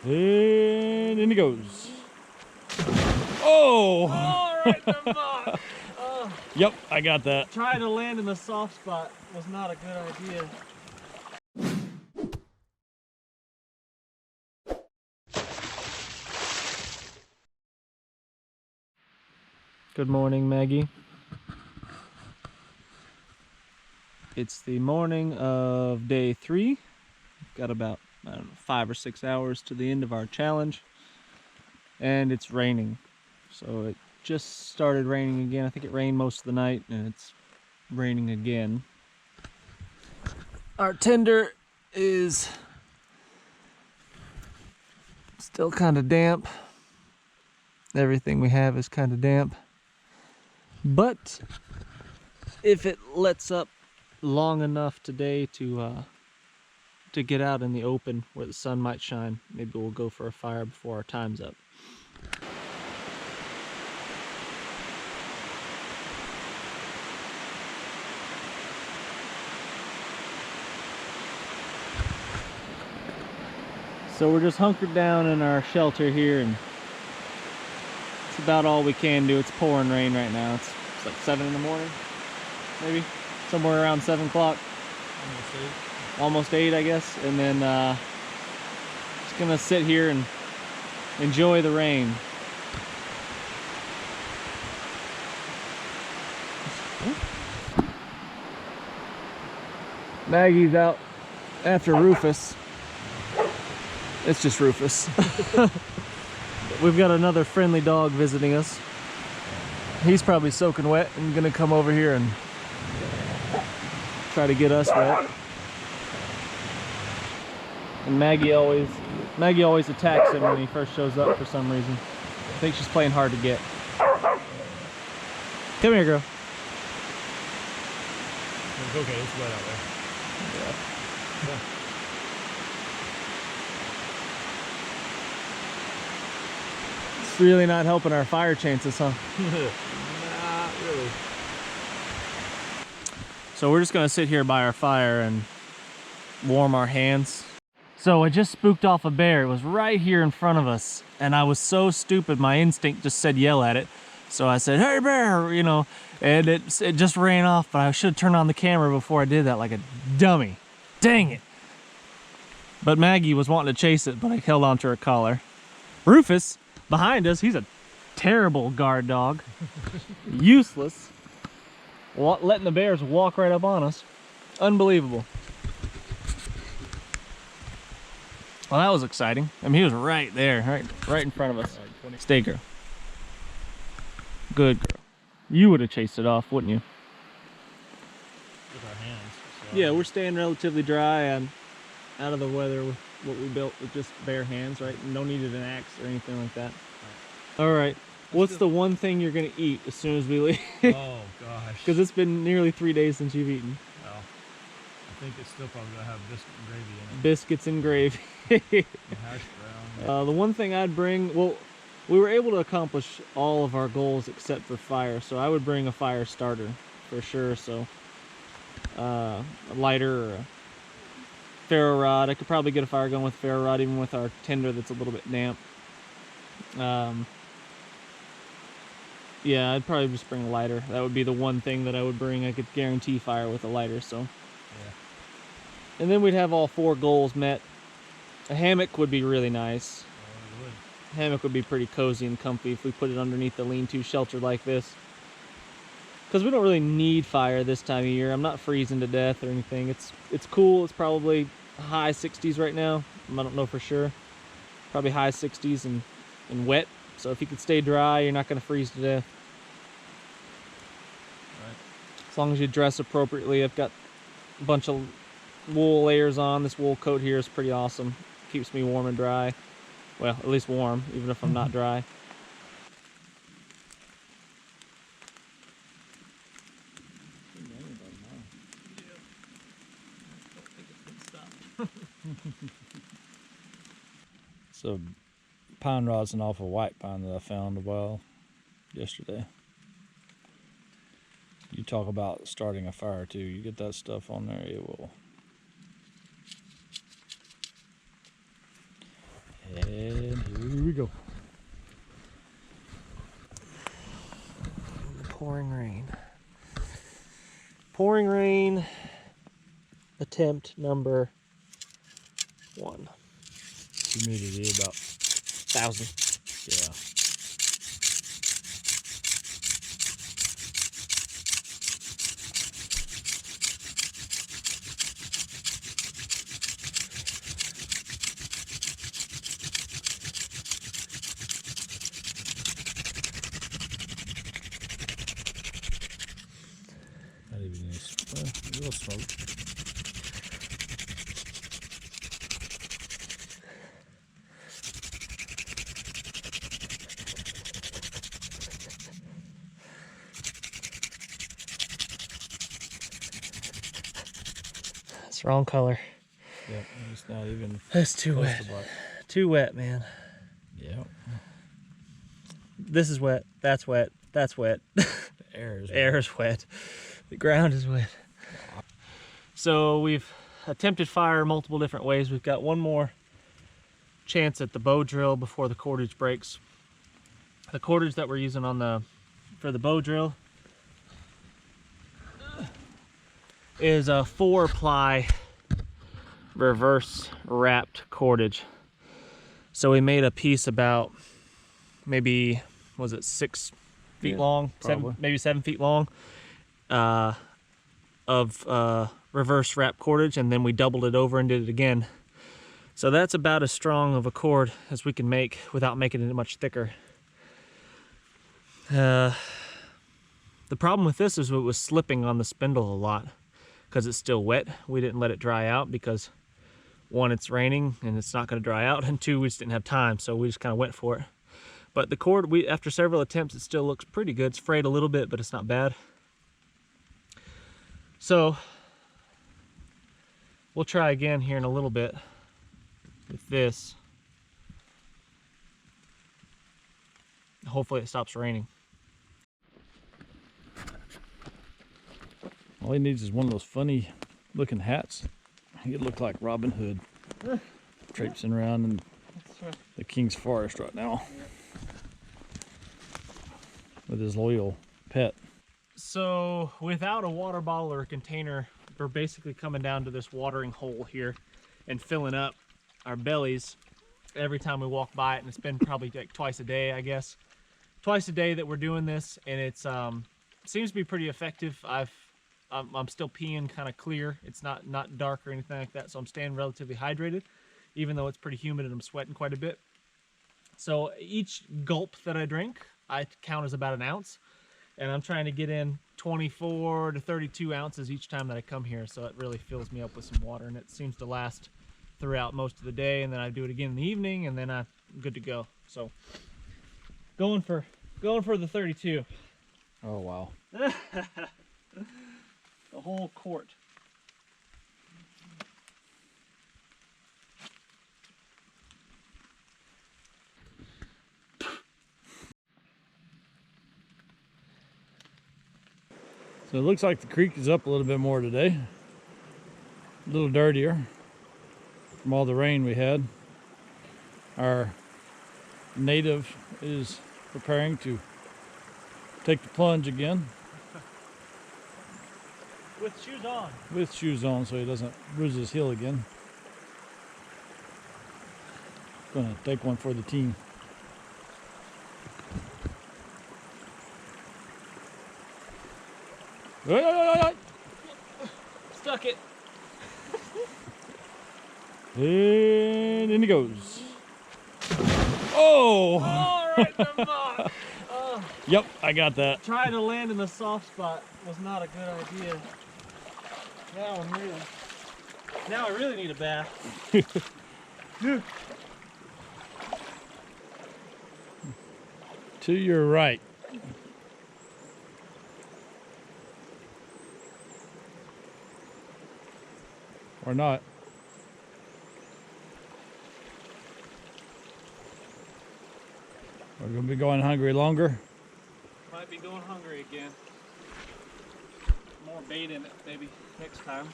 And in it goes. Oh! Oh, right in the muck. Oh. Yep, I got that. Trying to land in the soft spot was not a good idea. Good morning, Maggie. It's the morning of day 3. We've got about, I don't know, 5 or 6 hours to the end of our challenge. And it's raining. So it just started raining again. I think it rained most of the night and it's raining again. Our tender is still kind of damp. Everything we have is kind of damp. But if it lets up long enough today to get out in the open where the sun might shine, maybe we'll go for a fire before our time's up. So we're just hunkered down in our shelter here, and it's about all we can do. It's pouring rain right now. It's like 7 in the morning, maybe somewhere around 7 o'clock. Almost 8, I guess. And then just gonna sit here and enjoy the rain. Maggie's out after Rufus. It's just Rufus. We've got another friendly dog visiting us. He's probably soaking wet and gonna come over here and try to get us wet. And Maggie always attacks him when he first shows up for some reason. I think she's playing hard to get. Come here, girl. It's okay, it's wet out there. Yeah. It's really not helping our fire chances, huh? Not really. So we're just gonna sit here by our fire and warm our hands. So I just spooked off a bear. It was right here in front of us, and I was so stupid, my instinct just said yell at it. So I said, "Hey bear," you know, and it just ran off, but I should have turned on the camera before I did that like a dummy. Dang it. But Maggie was wanting to chase it, but I held onto her collar. Rufus, behind us, he's a terrible guard dog. Useless. Letting the bears walk right up on us. Unbelievable. Well, that was exciting. I mean, he was right there, right in front of us. Stay, girl. Good girl. You would have chased it off, wouldn't you? With our hands. So Yeah, we're staying relatively dry and out of the weather with what we built with just bare hands, right? No needed an axe or anything like that. Right. All right. What's the one thing you're gonna eat as soon as we leave? Oh gosh. Because it's been nearly 3 days since you've eaten. Well, I think it's still probably gonna have biscuit and gravy in it. Biscuits and gravy. And hash brown. The one thing I'd bring, well, we were able to accomplish all of our goals except for fire, so I would bring a fire starter for sure. So a lighter or a ferro rod. I could probably get a fire going with a ferro rod, even with our tinder that's a little bit damp. Yeah, I'd probably just bring a lighter. That would be the one thing that I would bring. I could guarantee fire with a lighter. So Yeah. and then we'd have all 4 goals met. A hammock would be really nice. Oh, it would. Hammock would be pretty cozy and comfy if we put it underneath the lean-to shelter like this. Because we don't really need fire this time of year. I'm not freezing to death or anything. It's cool. It's probably high 60s right now. I don't know for sure. Probably high 60s and wet. So if you could stay dry, you're not going to freeze to death. Right. As long as you dress appropriately. I've got a bunch of wool layers on. This wool coat here is pretty awesome. Keeps me warm and dry. Well, at least warm, even if I'm not dry. So, pine rod's an awful white pine that I found a while yesterday. You talk about starting a fire too. You get that stuff on there, it will. go. Pouring rain. Pouring rain. Attempt number 1. Humidity about 1,000. yeah. Not even any, a little smoke. It's wrong color. Yep, it's not even It's too close wet. to black. Too wet, man. Yep. This is wet. That's wet. That's wet. The air is The air is wet. The ground is wet. So we've attempted fire multiple different ways. We've got one more chance at the bow drill before the cordage breaks. The cordage that we're using for the bow drill is a 4-ply reverse wrapped cordage. So we made a piece about maybe, was it 6 feet long? Maybe 7 feet long of reverse wrap cordage, and then we doubled it over and did it again. So that's about as strong of a cord as we can make without making it much thicker. The problem with this is it was slipping on the spindle a lot because it's still wet. We didn't let it dry out because 1, it's raining and it's not going to dry out, and 2, we just didn't have time, so we just kind of went for it. But the cord, after several attempts, it still looks pretty good. It's frayed a little bit, but it's not bad. So we'll try again here in a little bit with this. Hopefully it stops raining. All he needs is one of those funny looking hats. He'd look like Robin Hood, traipsing around in the King's Forest right now with his loyal pet. So without a water bottle or a container, we're basically coming down to this watering hole here and filling up our bellies every time we walk by it. And it's been probably like twice a day, I guess. Twice a day that we're doing this, and it's seems to be pretty effective. I'm still peeing kind of clear. It's not dark or anything like that, so I'm staying relatively hydrated, even though it's pretty humid and I'm sweating quite a bit. So each gulp that I drink, I count as about an ounce, and I'm trying to get in 24 to 32 ounces each time that I come here, so it really fills me up with some water, and it seems to last throughout most of the day, and then I do it again in the evening, and then I'm good to go. So going for the 32. Oh wow. The whole quart. So it looks like the creek is up a little bit more today. A little dirtier from all the rain we had. Our native is preparing to take the plunge again. With shoes on. With shoes on so he doesn't bruise his heel again. Gonna take one for the team. Stuck it. And in he goes. Oh! All right, the mark. Yep, I got that. Trying to land in the soft spot was not a good idea. Now I really need a bath. To your right. Or not. We're gonna be going hungry longer. Might be going hungry again. More bait in it, maybe next time.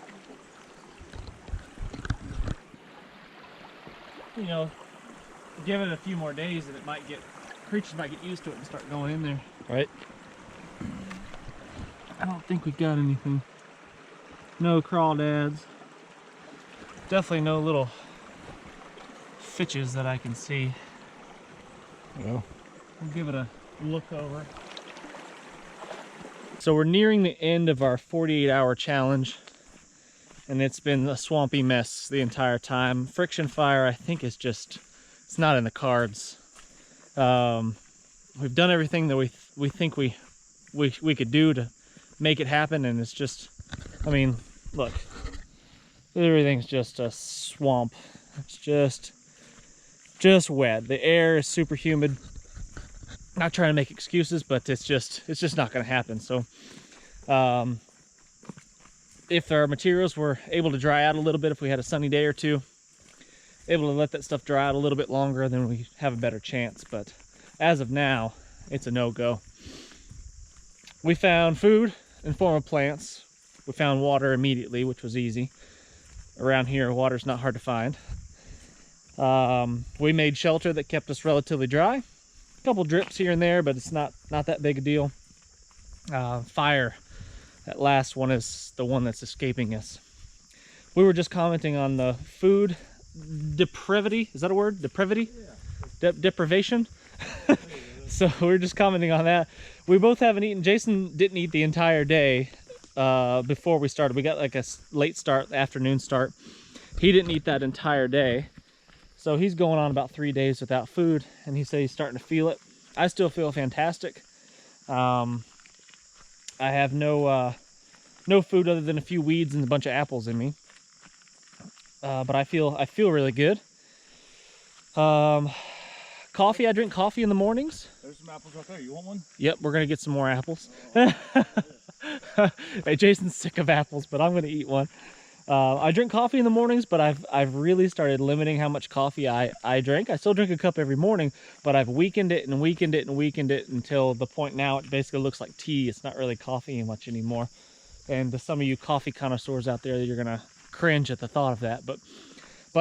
You know, give it a few more days and it might get, creatures might get used to it and start going in there. Right. I don't think we got anything. No crawdads. Definitely no little fitches that I can see. Well, We'll give it a look over. So we're nearing the end of our 48-hour challenge, and it's been a swampy mess the entire time. Friction fire, I think, is just, it's not in the cards. We've done everything that we think we could do to make it happen, and it's just, I mean, look, everything's just a swamp. It's just wet. The air is super humid. Not trying to make excuses, but it's just not going to happen. So if our materials were able to dry out a little bit, if we had a sunny day or two, able to let that stuff dry out a little bit longer, then we have a better chance. But as of now, it's a no-go. We found food in form of plants. We found water immediately, which was easy. Around here, water's not hard to find. We made shelter that kept us relatively dry. A couple drips here and there, but it's not that big a deal. Fire, that last one is the one that's escaping us. We were just commenting on the food depravity. Is that a word? Depravity? Yeah. Deprivation? So we were just commenting on that. We both haven't eaten. Jason didn't eat the entire day before we started. We got like a late start, afternoon start. He didn't eat that entire day. So he's going on about 3 days without food, and he said he's starting to feel it. I still feel fantastic. I have no food other than a few weeds and a bunch of apples in me. But I feel really good. Coffee, I drink coffee in the mornings. there's some apples right there. You want one? Yep, we're gonna get some more apples. Hey, Jason's sick of apples, but I'm gonna eat one. I drink coffee in the mornings, but I've really started limiting how much coffee I drink. I still drink a cup every morning, but I've weakened it and weakened it and weakened it until the point now it basically looks like tea. It's not really coffee much anymore. And to some of you coffee connoisseurs out there, you're gonna cringe at the thought of that. But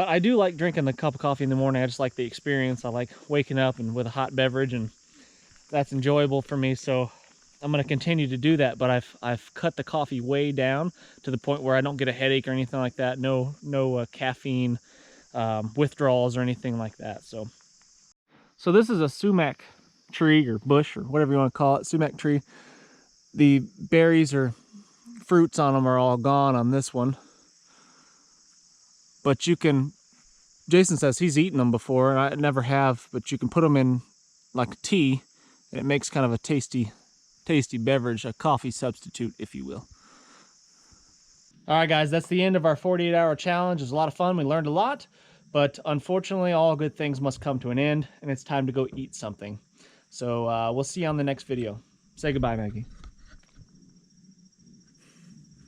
I do like drinking the cup of coffee in the morning. I just like the experience. I like waking up and with a hot beverage, and that's enjoyable for me. So I'm going to continue to do that, but I've cut the coffee way down to the point where I don't get a headache or anything like that. No caffeine withdrawals or anything like that. So this is a sumac tree or bush or whatever you want to call it, sumac tree. The berries or fruits on them are all gone on this one. But you can, Jason says he's eaten them before, and I never have, but you can put them in like tea, and it makes kind of a tasty beverage, a coffee substitute, if you will. All right, guys, that's the end of our 48-hour challenge. It was a lot of fun. We learned a lot, but unfortunately, all good things must come to an end, and it's time to go eat something. So we'll see you on the next video. Say goodbye, Maggie.